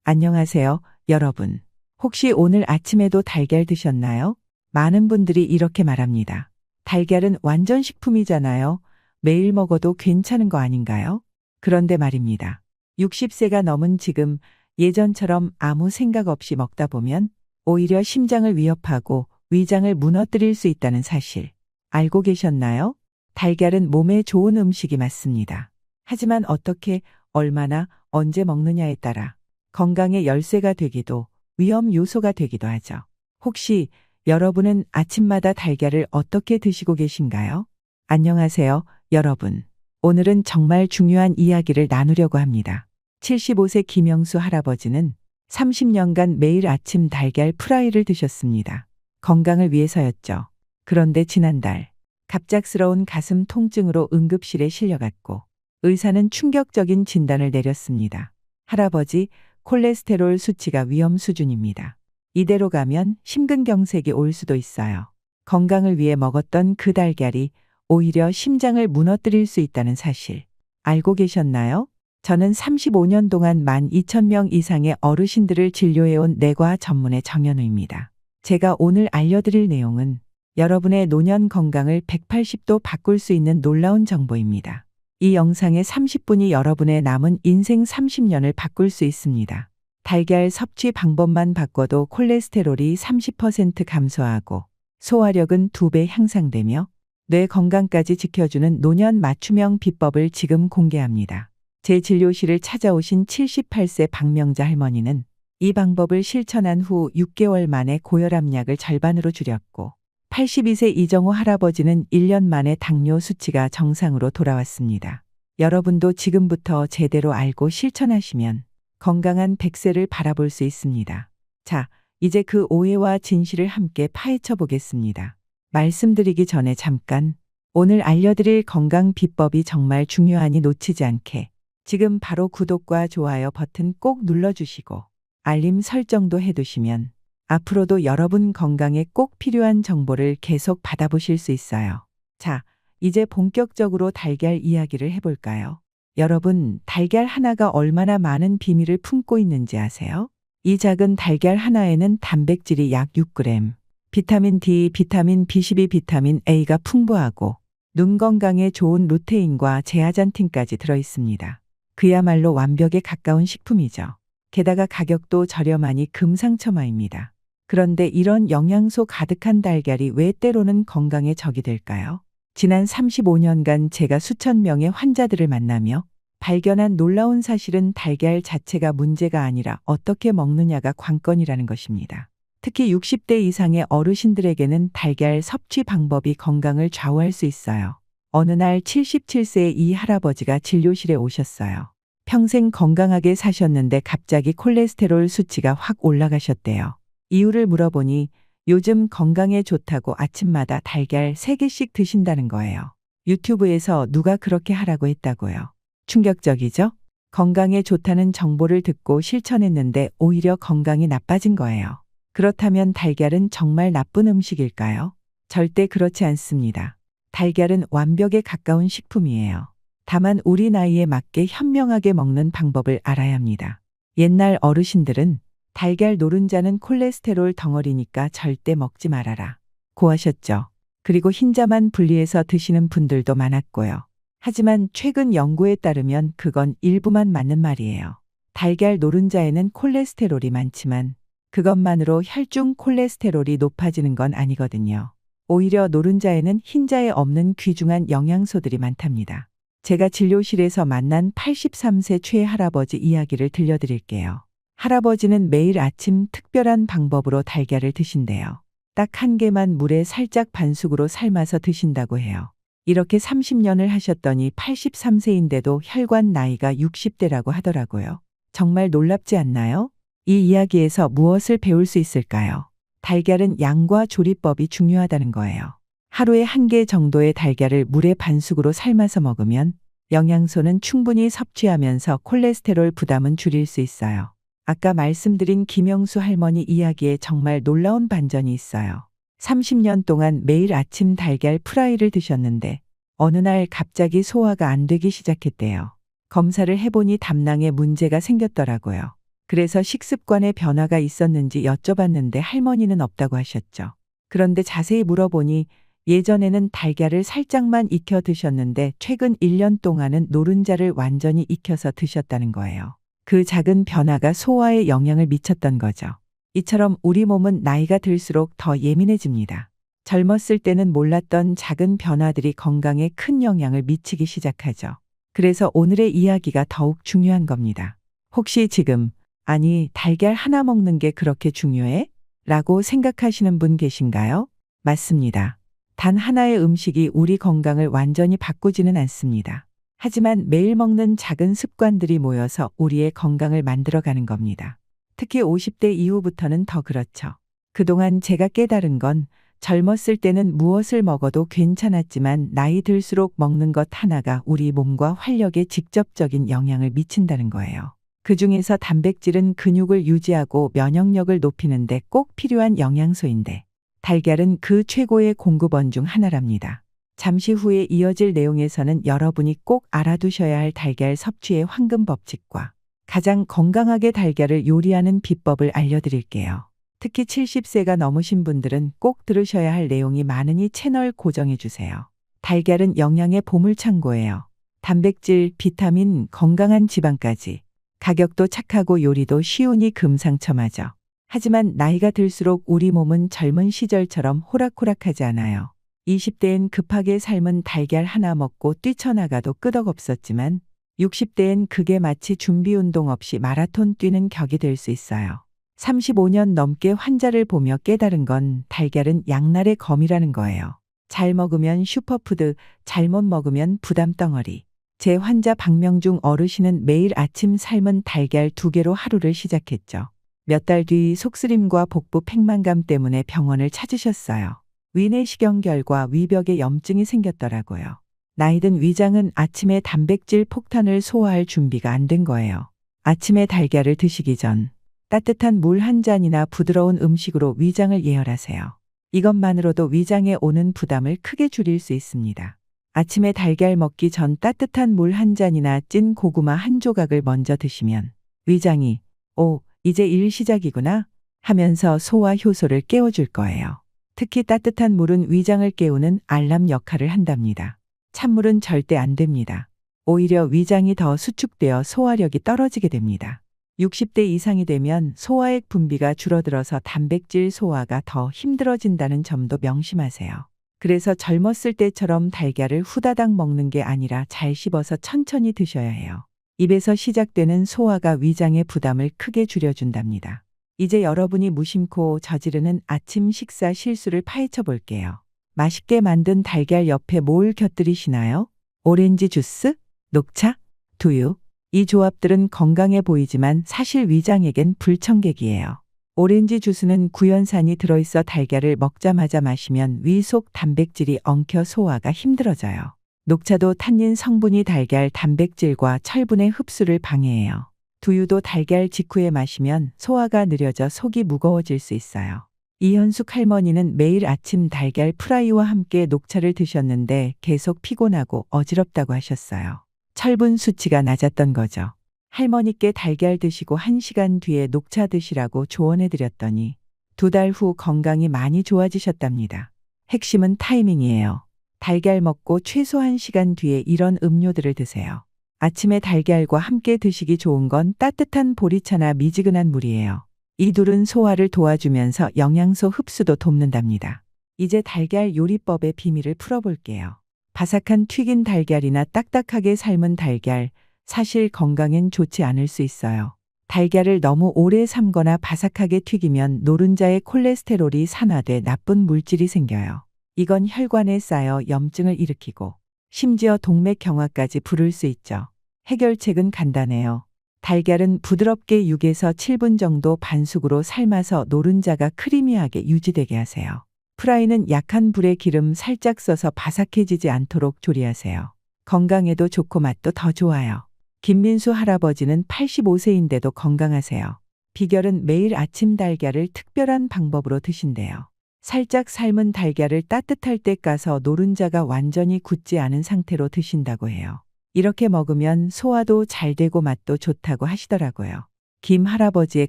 안녕하세요, 여러분. 혹시 오늘 아침에도 달걀 드셨나요? 많은 분들이 이렇게 말합니다. 달걀은 완전 식품이잖아요. 매일 먹어도 괜찮은 거 아닌가요? 그런데 말입니다. 60세가 넘은 지금 예전처럼 아무 생각 없이 먹다 보면 오히려 심장을 위협하고 위장을 무너뜨릴 수 있다는 사실 알고 계셨나요? 달걀은 몸에 좋은 음식이 맞습니다. 하지만 어떻게, 얼마나, 언제 먹느냐에 따라 건강의 열쇠가 되기도 위험 요소가 되기도 하죠. 혹시 여러분은 아침마다 달걀을 어떻게 드시고 계신가요? 안녕하세요, 여러분. 오늘은 정말 중요한 이야기를 나누려고 합니다. 75세 김영수 할아버지는 30년간 매일 아침 달걀 프라이를 드셨습니다. 건강을 위해서였죠. 그런데 지난달 갑작스러운 가슴 통증으로 응급실에 실려갔고 의사는 충격적인 진단을 내렸습니다. 할아버지, 콜레스테롤 수치가 위험 수준입니다. 이대로 가면 심근경색이 올 수도 있어요. 건강을 위해 먹었던 그 달걀이 오히려 심장을 무너뜨릴 수 있다는 사실 알고 계셨나요? 저는 35년 동안 12,000명 이상의 어르신들을 진료해온 내과 전문의 정연우입니다. 제가 오늘 알려드릴 내용은 여러분의 노년 건강을 180도 바꿀 수 있는 놀라운 정보입니다. 이 영상의 30분이 여러분의 남은 인생 30년을 바꿀 수 있습니다. 달걀 섭취 방법만 바꿔도 콜레스테롤이 30% 감소하고 소화력은 2배 향상되며 뇌 건강까지 지켜주는 노년 맞춤형 비법을 지금 공개합니다. 제 진료실을 찾아오신 78세 박명자 할머니는 이 방법을 실천한 후 6개월 만에 고혈압약을 절반으로 줄였고 82세 이정호 할아버지는 1년 만에 당뇨 수치가 정상으로 돌아왔습니다. 여러분도 지금부터 제대로 알고 실천하시면 건강한 100세를 바라볼 수 있습니다. 자, 이제 그 오해와 진실을 함께 파헤쳐 보겠습니다. 말씀드리기 전에 잠깐, 오늘 알려드릴 건강 비법이 정말 중요하니 놓치지 않게 지금 바로 구독과 좋아요 버튼 꼭 눌러주시고 알림 설정도 해두시면 앞으로도 여러분 건강에 꼭 필요한 정보를 계속 받아보실 수 있어요. 자, 이제 본격적으로 달걀 이야기를 해볼까요? 여러분, 달걀 하나가 얼마나 많은 비밀을 품고 있는지 아세요? 이 작은 달걀 하나에는 단백질이 약 6g, 비타민 D, 비타민 B12, 비타민 A가 풍부하고 눈 건강에 좋은 루테인과 제아잔틴까지 들어있습니다. 그야말로 완벽에 가까운 식품이죠. 게다가 가격도 저렴하니 금상첨화입니다. 그런데 이런 영양소 가득한 달걀이 왜 때로는 건강에 적이 될까요? 지난 35년간 제가 수천 명의 환자들을 만나며 발견한 놀라운 사실은 달걀 자체가 문제가 아니라 어떻게 먹느냐가 관건이라는 것입니다. 특히 60대 이상의 어르신들에게는 달걀 섭취 방법이 건강을 좌우할 수 있어요. 어느 날 77세의 이 할아버지가 진료실에 오셨어요. 평생 건강하게 사셨는데 갑자기 콜레스테롤 수치가 확 올라가셨대요. 이유를 물어보니 요즘 건강에 좋다고 아침마다 달걀 3개씩 드신다는 거예요. 유튜브에서 누가 그렇게 하라고 했다고요. 충격적이죠? 건강에 좋다는 정보를 듣고 실천했는데 오히려 건강이 나빠진 거예요. 그렇다면 달걀은 정말 나쁜 음식일까요? 절대 그렇지 않습니다. 달걀은 완벽에 가까운 식품이에요. 다만 우리 나이에 맞게 현명하게 먹는 방법을 알아야 합니다. 옛날 어르신들은 달걀 노른자는 콜레스테롤 덩어리니까 절대 먹지 말아라 고 하셨죠. 그리고 흰자만 분리해서 드시는 분들도 많았고요. 하지만 최근 연구에 따르면 그건 일부만 맞는 말이에요. 달걀 노른자에는 콜레스테롤이 많지만 그것만으로 혈중 콜레스테롤이 높아지는 건 아니거든요. 오히려 노른자에는 흰자에 없는 귀중한 영양소들이 많답니다. 제가 진료실에서 만난 83세 최할아버지 이야기를 들려드릴게요. 할아버지는 매일 아침 특별한 방법으로 달걀을 드신대요. 딱 1개만 물에 살짝 반숙으로 삶아서 드신다고 해요. 이렇게 30년을 하셨더니 83세인데도 혈관 나이가 60대라고 하더라고요. 정말 놀랍지 않나요? 이 이야기에서 무엇을 배울 수 있을까요? 달걀은 양과 조리법이 중요하다는 거예요. 하루에 1개 정도의 달걀을 물에 반숙으로 삶아서 먹으면 영양소는 충분히 섭취하면서 콜레스테롤 부담은 줄일 수 있어요. 아까 말씀드린 김영수 할머니 이야기에 정말 놀라운 반전이 있어요. 30년 동안 매일 아침 달걀 프라이를 드셨는데 어느 날 갑자기 소화가 안 되기 시작했대요. 검사를 해보니 담낭에 문제가 생겼더라고요. 그래서 식습관에 변화가 있었는지 여쭤봤는데 할머니는 없다고 하셨죠. 그런데 자세히 물어보니 예전에는 달걀을 살짝만 익혀 드셨는데 최근 1년 동안은 노른자를 완전히 익혀서 드셨다는 거예요. 그 작은 변화가 소화에 영향을 미쳤던 거죠. 이처럼 우리 몸은 나이가 들수록 더 예민해집니다. 젊었을 때는 몰랐던 작은 변화들이 건강에 큰 영향을 미치기 시작하죠. 그래서 오늘의 이야기가 더욱 중요한 겁니다. 혹시 지금, 아니, 달걀 하나 먹는 게 그렇게 중요해? 라고 생각하시는 분 계신가요? 맞습니다. 단 하나의 음식이 우리 건강을 완전히 바꾸지는 않습니다. 하지만 매일 먹는 작은 습관들이 모여서 우리의 건강을 만들어가는 겁니다. 특히 50대 이후부터는 더 그렇죠. 그동안 제가 깨달은 건 젊었을 때는 무엇을 먹어도 괜찮았지만 나이 들수록 먹는 것 하나가 우리 몸과 활력에 직접적인 영향을 미친다는 거예요. 그중에서 단백질은 근육을 유지하고 면역력을 높이는데 꼭 필요한 영양소인데 달걀은 그 최고의 공급원 중 하나랍니다. 잠시 후에 이어질 내용에서는 여러분이 꼭 알아두셔야 할 달걀 섭취의 황금 법칙과 가장 건강하게 달걀을 요리하는 비법을 알려드릴게요. 특히 70세가 넘으신 분들은 꼭 들으셔야 할 내용이 많으니 채널 고정해 주세요. 달걀은 영양의 보물창고예요. 단백질, 비타민, 건강한 지방까지. 가격도 착하고 요리도 쉬우니 금상첨화죠. 하지만 나이가 들수록 우리 몸은 젊은 시절처럼 호락호락하지 않아요. 20대엔 급하게 삶은 달걀 하나 먹고 뛰쳐나가도 끄덕없었지만 60대엔 그게 마치 준비 운동 없이 마라톤 뛰는 격이 될 수 있어요. 35년 넘게 환자를 보며 깨달은 건 달걀은 양날의 검이라는 거예요. 잘 먹으면 슈퍼푸드, 잘못 먹으면 부담 덩어리. 제 환자 박명중 어르신은 매일 아침 삶은 달걀 2개로 하루를 시작했죠. 몇 달 뒤 속쓰림과 복부 팽만감 때문에 병원을 찾으셨어요. 위내시경결과 위벽에 염증이 생겼더라고요. 나이든 위장은 아침에 단백질 폭탄을 소화할 준비가 안 된 거예요. 아침에 달걀을 드시기 전 따뜻한 물 한 잔이나 부드러운 음식으로 위장을 예열하세요. 이것만으로도 위장에 오는 부담을 크게 줄일 수 있습니다. 아침에 달걀 먹기 전 따뜻한 물 한 잔이나 찐 고구마 한 조각을 먼저 드시면 위장이 오, 이제 일 시작이구나 하면서 소화 효소를 깨워줄 거예요. 특히 따뜻한 물은 위장을 깨우는 알람 역할을 한답니다. 찬물은 절대 안 됩니다. 오히려 위장이 더 수축되어 소화력이 떨어지게 됩니다. 60대 이상이 되면 소화액 분비가 줄어들어서 단백질 소화가 더 힘들어진다는 점도 명심하세요. 그래서 젊었을 때처럼 달걀을 후다닥 먹는 게 아니라 잘 씹어서 천천히 드셔야 해요. 입에서 시작되는 소화가 위장의 부담을 크게 줄여준답니다. 이제 여러분이 무심코 저지르는 아침 식사 실수를 파헤쳐 볼게요. 맛있게 만든 달걀 옆에 뭘 곁들이시나요? 오렌지 주스? 녹차? 두유? 이 조합들은 건강해 보이지만 사실 위장에겐 불청객이에요. 오렌지 주스는 구연산이 들어있어 달걀을 먹자마자 마시면 위 속 단백질이 엉켜 소화가 힘들어져요. 녹차도 탄닌 성분이 달걀 단백질과 철분의 흡수를 방해해요. 두유도 달걀 직후에 마시면 소화가 느려져 속이 무거워질 수 있어요. 이현숙 할머니는 매일 아침 달걀 프라이와 함께 녹차를 드셨는데 계속 피곤하고 어지럽다고 하셨어요. 철분 수치가 낮았던 거죠. 할머니께 달걀 드시고 1시간 뒤에 녹차 드시라고 조언해 드렸더니 2달 후 건강이 많이 좋아지셨답니다. 핵심은 타이밍이에요. 달걀 먹고 최소 1시간 뒤에 이런 음료들을 드세요. 아침에 달걀과 함께 드시기 좋은 건 따뜻한 보리차나 미지근한 물이에요. 이 둘은 소화를 도와주면서 영양소 흡수도 돕는답니다. 이제 달걀 요리법의 비밀을 풀어볼게요. 바삭한 튀긴 달걀이나 딱딱하게 삶은 달걀, 사실 건강엔 좋지 않을 수 있어요. 달걀을 너무 오래 삶거나 바삭하게 튀기면 노른자의 콜레스테롤이 산화돼 나쁜 물질이 생겨요. 이건 혈관에 쌓여 염증을 일으키고 심지어 동맥경화까지 부를 수 있죠. 해결책은 간단해요. 달걀은 부드럽게 6에서 7분 정도 반숙으로 삶아서 노른자가 크리미하게 유지되게 하세요. 프라이는 약한 불에 기름 살짝 써서 바삭해지지 않도록 조리하세요. 건강에도 좋고 맛도 더 좋아요. 김민수 할아버지는 85세인데도 건강하세요. 비결은 매일 아침 달걀을 특별한 방법으로 드신대요. 살짝 삶은 달걀을 따뜻할 때 까서 노른자가 완전히 굳지 않은 상태로 드신다고 해요. 이렇게 먹으면 소화도 잘 되고 맛도 좋다고 하시더라고요. 김 할아버지의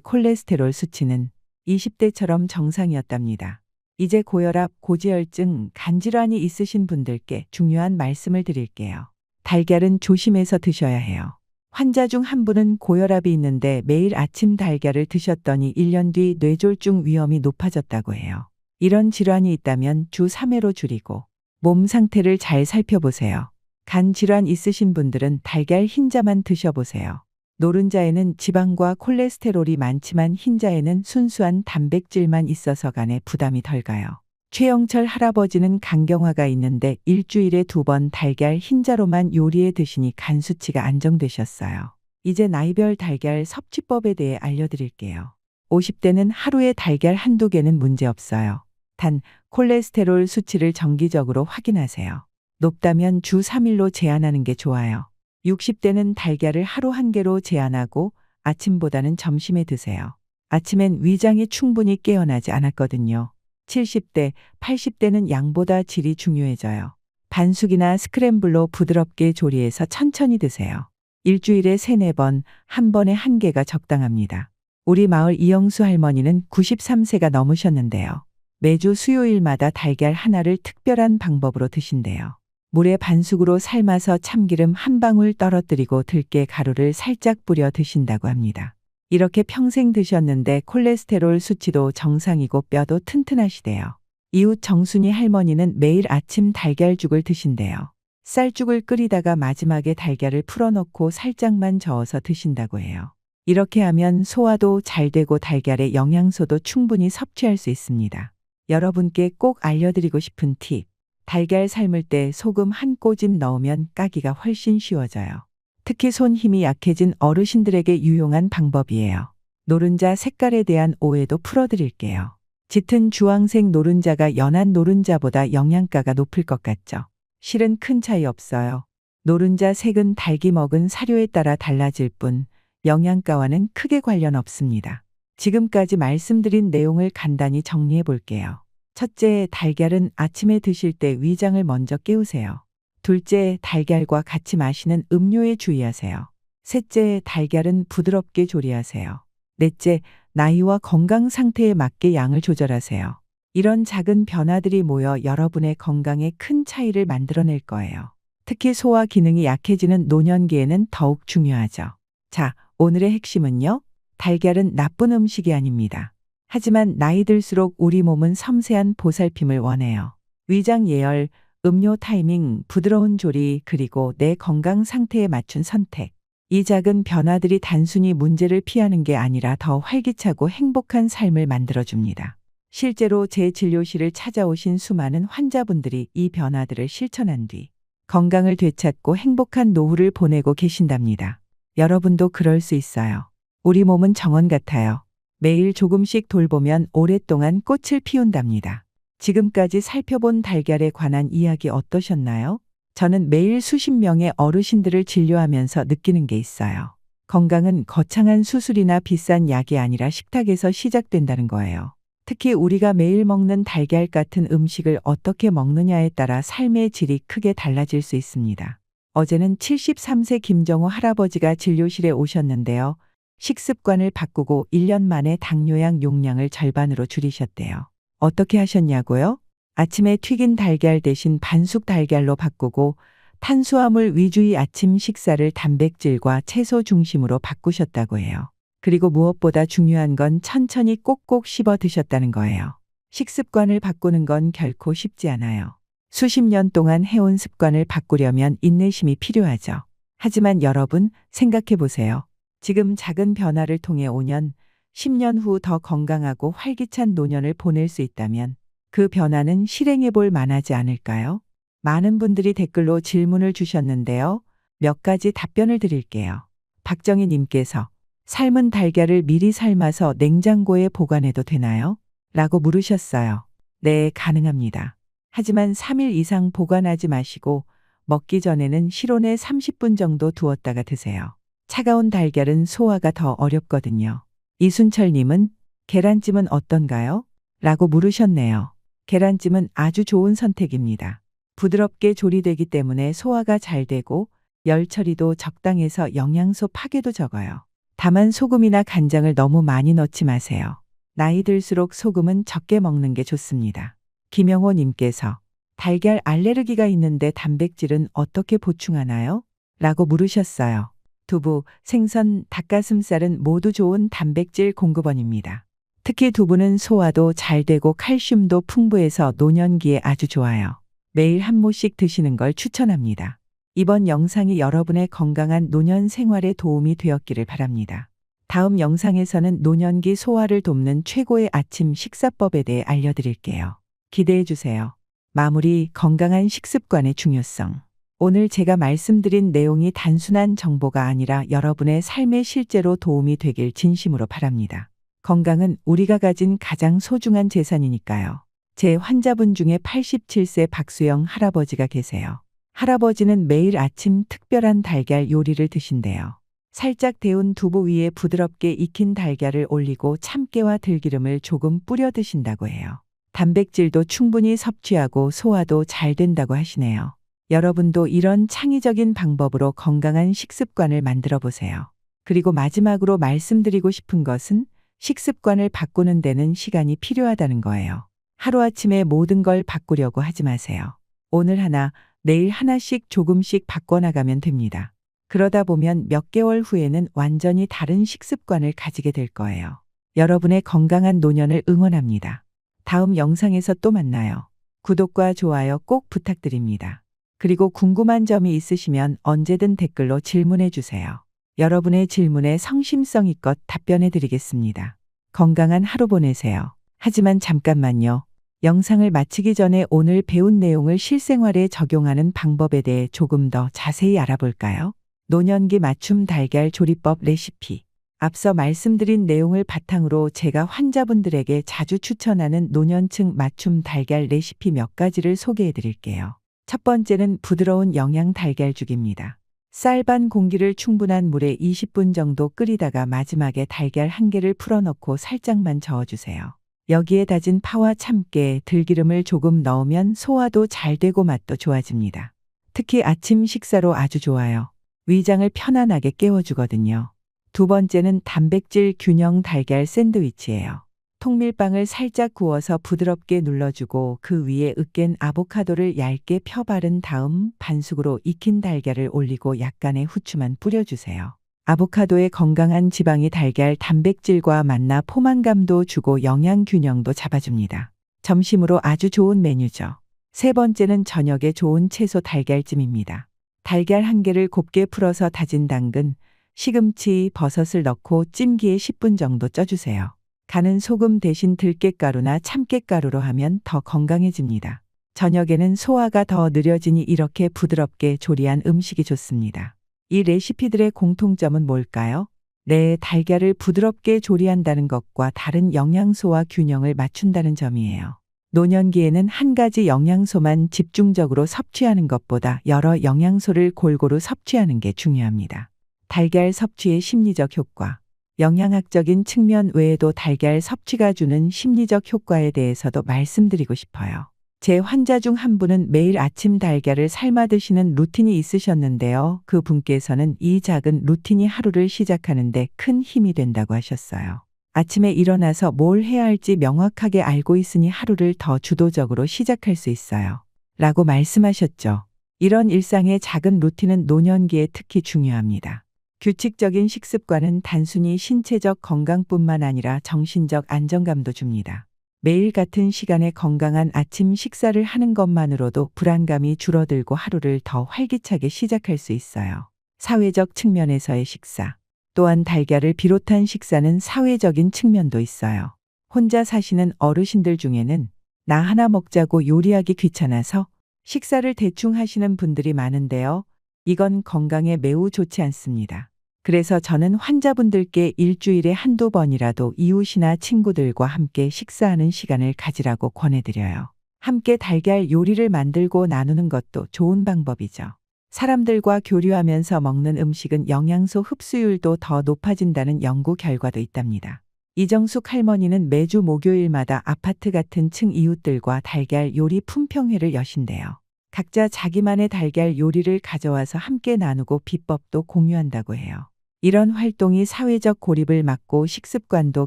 콜레스테롤 수치는 20대처럼 정상이었답니다. 이제 고혈압, 고지혈증, 간질환이 있으신 분들께 중요한 말씀을 드릴게요. 달걀은 조심해서 드셔야 해요. 환자 중 한 분은 고혈압이 있는데 매일 아침 달걀을 드셨더니 1년 뒤 뇌졸중 위험이 높아졌다고 해요. 이런 질환이 있다면 주 3회로 줄이고 몸 상태를 잘 살펴보세요. 간 질환 있으신 분들은 달걀 흰자만 드셔보세요. 노른자에는 지방과 콜레스테롤이 많지만 흰자에는 순수한 단백질만 있어서 간에 부담이 덜 가요. 최영철 할아버지는 간경화가 있는데 일주일에 2번 달걀 흰자로만 요리해 드시니 간 수치가 안정되셨어요. 이제 나이별 달걀 섭취법에 대해 알려드릴게요. 50대는 하루에 달걀 한두 개는 문제없어요. 단 콜레스테롤 수치를 정기적으로 확인하세요. 높다면 주 3일로 제한하는 게 좋아요. 60대는 달걀을 하루 1개로 제한하고 아침보다는 점심에 드세요. 아침엔 위장이 충분히 깨어나지 않았거든요. 70대, 80대는 양보다 질이 중요해져요. 반숙이나 스크램블로 부드럽게 조리해서 천천히 드세요. 일주일에 3-4번, 한 번에 1개가 적당합니다. 우리 마을 이영수 할머니는 93세가 넘으셨는데요. 매주 수요일마다 달걀 하나를 특별한 방법으로 드신대요. 물에 반숙으로 삶아서 참기름 한 방울 떨어뜨리고 들깨 가루를 살짝 뿌려 드신다고 합니다. 이렇게 평생 드셨는데 콜레스테롤 수치도 정상이고 뼈도 튼튼하시대요. 이웃 정순이 할머니는 매일 아침 달걀죽을 드신대요. 쌀죽을 끓이다가 마지막에 달걀을 풀어넣고 살짝만 저어서 드신다고 해요. 이렇게 하면 소화도 잘 되고 달걀의 영양소도 충분히 섭취할 수 있습니다. 여러분께 꼭 알려드리고 싶은 팁. 달걀 삶을 때 소금 한 꼬집 넣으면 까기가 훨씬 쉬워져요. 특히 손 힘이 약해진 어르신들에게 유용한 방법이에요. 노른자 색깔에 대한 오해도 풀어드릴게요. 짙은 주황색 노른자가 연한 노른자보다 영양가가 높을 것 같죠? 실은 큰 차이 없어요. 노른자 색은 닭이 먹은 사료에 따라 달라질 뿐 영양가와는 크게 관련 없습니다. 지금까지 말씀드린 내용을 간단히 정리해 볼게요. 첫째, 달걀은 아침에 드실 때 위장을 먼저 깨우세요. 둘째, 달걀과 같이 마시는 음료에 주의하세요. 셋째, 달걀은 부드럽게 조리하세요. 넷째, 나이와 건강 상태에 맞게 양을 조절하세요. 이런 작은 변화들이 모여 여러분의 건강에 큰 차이를 만들어낼 거예요. 특히 소화 기능이 약해지는 노년기에는 더욱 중요하죠. 자, 오늘의 핵심은요. 달걀은 나쁜 음식이 아닙니다. 하지만 나이 들수록 우리 몸은 섬세한 보살핌을 원해요. 위장 예열, 음료 타이밍, 부드러운 조리, 그리고 내 건강 상태에 맞춘 선택. 이 작은 변화들이 단순히 문제를 피하는 게 아니라 더 활기차고 행복한 삶을 만들어줍니다. 실제로 제 진료실을 찾아오신 수많은 환자분들이 이 변화들을 실천한 뒤 건강을 되찾고 행복한 노후를 보내고 계신답니다. 여러분도 그럴 수 있어요. 우리 몸은 정원 같아요. 매일 조금씩 돌보면 오랫동안 꽃을 피운답니다. 지금까지 살펴본 달걀에 관한 이야기 어떠셨나요? 저는 매일 수십 명의 어르신들을 진료하면서 느끼는 게 있어요. 건강은 거창한 수술이나 비싼 약이 아니라 식탁에서 시작된다는 거예요. 특히 우리가 매일 먹는 달걀 같은 음식을 어떻게 먹느냐에 따라 삶의 질이 크게 달라질 수 있습니다. 어제는 73세 김정호 할아버지가 진료실에 오셨는데요. 식습관을 바꾸고 1년 만에 당뇨약 용량을 절반으로 줄이셨대요. 어떻게 하셨냐고요? 아침에 튀긴 달걀 대신 반숙 달걀로 바꾸고 탄수화물 위주의 아침 식사를 단백질과 채소 중심으로 바꾸셨다고 해요. 그리고 무엇보다 중요한 건 천천히 꼭꼭 씹어 드셨다는 거예요. 식습관을 바꾸는 건 결코 쉽지 않아요. 수십 년 동안 해온 습관을 바꾸려면 인내심이 필요하죠. 하지만 여러분 생각해 보세요. 지금 작은 변화를 통해 5년, 10년 후 더 건강하고 활기찬 노년을 보낼 수 있다면 그 변화는 실행해 볼 만하지 않을까요? 많은 분들이 댓글로 질문을 주셨는데요. 몇 가지 답변을 드릴게요. 박정희 님께서 삶은 달걀을 미리 삶아서 냉장고에 보관해도 되나요? 라고 물으셨어요. 네, 가능합니다. 하지만 3일 이상 보관하지 마시고 먹기 전에는 실온에 30분 정도 두었다가 드세요. 차가운 달걀은 소화가 더 어렵거든요. 이순철님은 계란찜은 어떤가요? 라고 물으셨네요. 계란찜은 아주 좋은 선택입니다. 부드럽게 조리되기 때문에 소화가 잘 되고 열 처리도 적당해서 영양소 파괴도 적어요. 다만 소금이나 간장을 너무 많이 넣지 마세요. 나이 들수록 소금은 적게 먹는 게 좋습니다. 김영호 님께서 달걀 알레르기가 있는데 단백질은 어떻게 보충하나요? 라고 물으셨어요. 두부, 생선, 닭가슴살은 모두 좋은 단백질 공급원입니다. 특히 두부는 소화도 잘 되고 칼슘도 풍부해서 노년기에 아주 좋아요. 매일 한 모씩 드시는 걸 추천합니다. 이번 영상이 여러분의 건강한 노년 생활에 도움이 되었기를 바랍니다. 다음 영상에서는 노년기 소화를 돕는 최고의 아침 식사법에 대해 알려드릴게요. 기대해 주세요. 마무리, 건강한 식습관의 중요성. 오늘 제가 말씀드린 내용이 단순한 정보가 아니라 여러분의 삶에 실제로 도움이 되길 진심으로 바랍니다. 건강은 우리가 가진 가장 소중한 재산이니까요. 제 환자분 중에 87세 박수영 할아버지가 계세요. 할아버지는 매일 아침 특별한 달걀 요리를 드신대요. 살짝 데운 두부 위에 부드럽게 익힌 달걀을 올리고 참깨와 들기름을 조금 뿌려 드신다고 해요. 단백질도 충분히 섭취하고 소화도 잘 된다고 하시네요. 여러분도 이런 창의적인 방법으로 건강한 식습관을 만들어 보세요. 그리고 마지막으로 말씀드리고 싶은 것은 식습관을 바꾸는 데는 시간이 필요하다는 거예요. 하루아침에 모든 걸 바꾸려고 하지 마세요. 오늘 하나, 내일 하나씩 조금씩 바꿔나가면 됩니다. 그러다 보면 몇 개월 후에는 완전히 다른 식습관을 가지게 될 거예요. 여러분의 건강한 노년을 응원합니다. 다음 영상에서 또 만나요. 구독과 좋아요 꼭 부탁드립니다. 그리고 궁금한 점이 있으시면 언제든 댓글로 질문해 주세요. 여러분의 질문에 성심성의껏 답변해 드리겠습니다. 건강한 하루 보내세요. 하지만 잠깐만요. 영상을 마치기 전에 오늘 배운 내용을 실생활에 적용하는 방법에 대해 조금 더 자세히 알아볼까요? 노년기 맞춤 달걀 조리법 레시피. 앞서 말씀드린 내용을 바탕으로 제가 환자분들에게 자주 추천하는 노년층 맞춤 달걀 레시피 몇 가지를 소개해 드릴게요. 첫 번째는 부드러운 영양 달걀죽입니다. 쌀 반 공기를 충분한 물에 20분 정도 끓이다가 마지막에 달걀 한 개를 풀어넣고 살짝만 저어주세요. 여기에 다진 파와 참깨, 들기름을 조금 넣으면 소화도 잘 되고 맛도 좋아집니다. 특히 아침 식사로 아주 좋아요. 위장을 편안하게 깨워주거든요. 두 번째는 단백질 균형 달걀 샌드위치예요. 통밀빵을 살짝 구워서 부드럽게 눌러주고 그 위에 으깬 아보카도를 얇게 펴 바른 다음 반숙으로 익힌 달걀을 올리고 약간의 후추만 뿌려주세요. 아보카도의 건강한 지방이 달걀 단백질과 만나 포만감도 주고 영양 균형도 잡아줍니다. 점심으로 아주 좋은 메뉴죠. 세 번째는 저녁에 좋은 채소 달걀찜입니다. 달걀 한 개를 곱게 풀어서 다진 당근, 시금치, 버섯을 넣고 찜기에 10분 정도 쪄주세요. 간은 소금 대신 들깨가루나 참깨가루로 하면 더 건강해집니다. 저녁에는 소화가 더 느려지니 이렇게 부드럽게 조리한 음식이 좋습니다. 이 레시피들의 공통점은 뭘까요? 네, 달걀을 부드럽게 조리한다는 것과 다른 영양소와 균형을 맞춘다는 점이에요. 노년기에는 한 가지 영양소만 집중적으로 섭취하는 것보다 여러 영양소를 골고루 섭취하는 게 중요합니다. 달걀 섭취의 심리적 효과. 영양학적인 측면 외에도 달걀 섭취가 주는 심리적 효과에 대해서도 말씀드리고 싶어요. 제 환자 중 한 분은 매일 아침 달걀을 삶아 드시는 루틴이 있으셨는데요. 그 분께서는 이 작은 루틴이 하루를 시작하는데 큰 힘이 된다고 하셨어요. 아침에 일어나서 뭘 해야 할지 명확하게 알고 있으니 하루를 더 주도적으로 시작할 수 있어요. 라고 말씀하셨죠. 이런 일상의 작은 루틴은 노년기에 특히 중요합니다. 규칙적인 식습관은 단순히 신체적 건강뿐만 아니라 정신적 안정감도 줍니다. 매일 같은 시간에 건강한 아침 식사를 하는 것만으로도 불안감이 줄어들고 하루를 더 활기차게 시작할 수 있어요. 사회적 측면에서의 식사. 또한 달걀을 비롯한 식사는 사회적인 측면도 있어요. 혼자 사시는 어르신들 중에는 나 하나 먹자고 요리하기 귀찮아서 식사를 대충 하시는 분들이 많은데요. 이건 건강에 매우 좋지 않습니다. 그래서 저는 환자분들께 일주일에 한두 번이라도 이웃이나 친구들과 함께 식사하는 시간을 가지라고 권해드려요. 함께 달걀 요리를 만들고 나누는 것도 좋은 방법이죠. 사람들과 교류하면서 먹는 음식은 영양소 흡수율도 더 높아진다는 연구 결과도 있답니다. 이정숙 할머니는 매주 목요일마다 아파트 같은 층 이웃들과 달걀 요리 품평회를 여신대요. 각자 자기만의 달걀 요리를 가져와서 함께 나누고 비법도 공유한다고 해요. 이런 활동이 사회적 고립을 막고 식습관도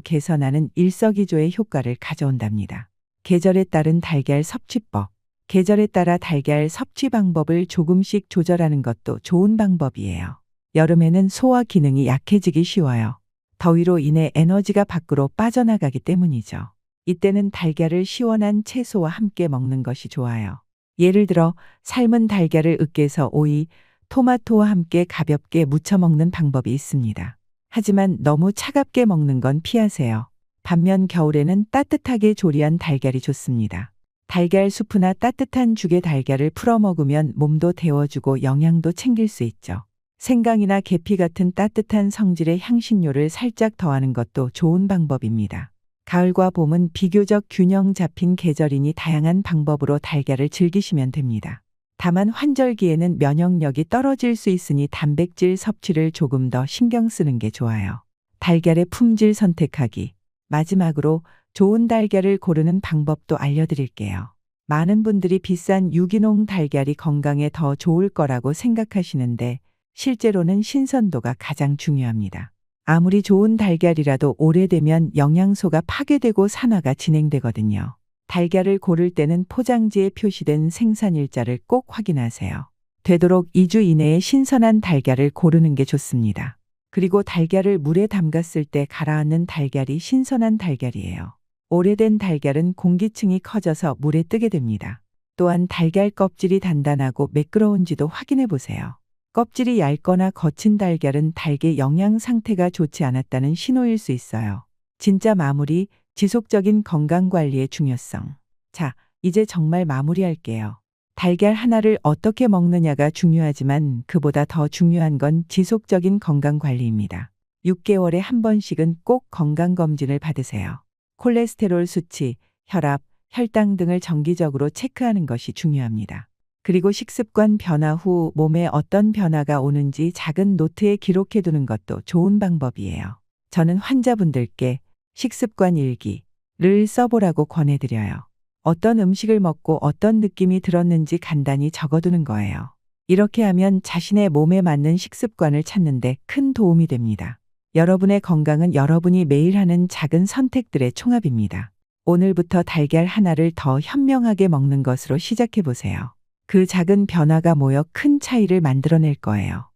개선하는 일석이조의 효과를 가져온답니다. 계절에 따른 달걀 섭취법. 계절에 따라 달걀 섭취 방법을 조금씩 조절하는 것도 좋은 방법이에요. 여름에는 소화 기능이 약해지기 쉬워요. 더위로 인해 에너지가 밖으로 빠져나가기 때문이죠. 이때는 달걀을 시원한 채소와 함께 먹는 것이 좋아요. 예를 들어 삶은 달걀을 으깨서 오이, 토마토와 함께 가볍게 무쳐 먹는 방법이 있습니다. 하지만 너무 차갑게 먹는 건 피하세요. 반면 겨울에는 따뜻하게 조리한 달걀이 좋습니다. 달걀 수프나 따뜻한 죽에 달걀을 풀어 먹으면 몸도 데워주고 영양도 챙길 수 있죠. 생강이나 계피 같은 따뜻한 성질의 향신료를 살짝 더하는 것도 좋은 방법입니다. 가을과 봄은 비교적 균형 잡힌 계절이니 다양한 방법으로 달걀을 즐기시면 됩니다. 다만 환절기에는 면역력이 떨어질 수 있으니 단백질 섭취를 조금 더 신경 쓰는 게 좋아요. 달걀의 품질 선택하기. 마지막으로 좋은 달걀을 고르는 방법도 알려드릴게요. 많은 분들이 비싼 유기농 달걀이 건강에 더 좋을 거라고 생각하시는데 실제로는 신선도가 가장 중요합니다. 아무리 좋은 달걀이라도 오래되면 영양소가 파괴되고 산화가 진행되거든요. 달걀을 고를 때는 포장지에 표시된 생산일자를 꼭 확인하세요. 되도록 2주 이내에 신선한 달걀을 고르는 게 좋습니다. 그리고 달걀을 물에 담갔을 때 가라앉는 달걀이 신선한 달걀이에요. 오래된 달걀은 공기층이 커져서 물에 뜨게 됩니다. 또한 달걀 껍질이 단단하고 매끄러운지도 확인해 보세요. 껍질이 얇거나 거친 달걀은 닭의 영양 상태가 좋지 않았다는 신호일 수 있어요. 진짜 마무리, 지속적인 건강관리의 중요성. 자, 이제 정말 마무리할게요. 달걀 하나를 어떻게 먹느냐가 중요하지만 그보다 더 중요한 건 지속적인 건강관리입니다. 6개월에 한 번씩은 꼭 건강검진을 받으세요. 콜레스테롤 수치, 혈압, 혈당 등을 정기적으로 체크하는 것이 중요합니다. 그리고 식습관 변화 후 몸에 어떤 변화가 오는지 작은 노트에 기록해 두는 것도 좋은 방법이에요. 저는 환자분들께 식습관 일기를 써보라고 권해드려요. 어떤 음식을 먹고 어떤 느낌이 들었는지 간단히 적어두는 거예요. 이렇게 하면 자신의 몸에 맞는 식습관을 찾는 데 큰 도움이 됩니다. 여러분의 건강은 여러분이 매일 하는 작은 선택들의 총합입니다. 오늘부터 달걀 하나를 더 현명하게 먹는 것으로 시작해 보세요. 그 작은 변화가 모여 큰 차이를 만들어낼 거예요.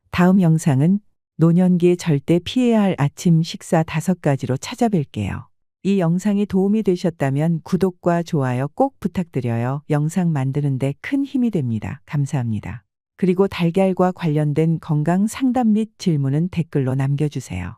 다음 영상은 노년기에 절대 피해야 할 아침 식사 5가지로 찾아뵐게요. 이 영상이 도움이 되셨다면 구독과 좋아요 꼭 부탁드려요. 영상 만드는데 큰 힘이 됩니다. 감사합니다. 그리고 달걀과 관련된 건강 상담 및 질문은 댓글로 남겨주세요.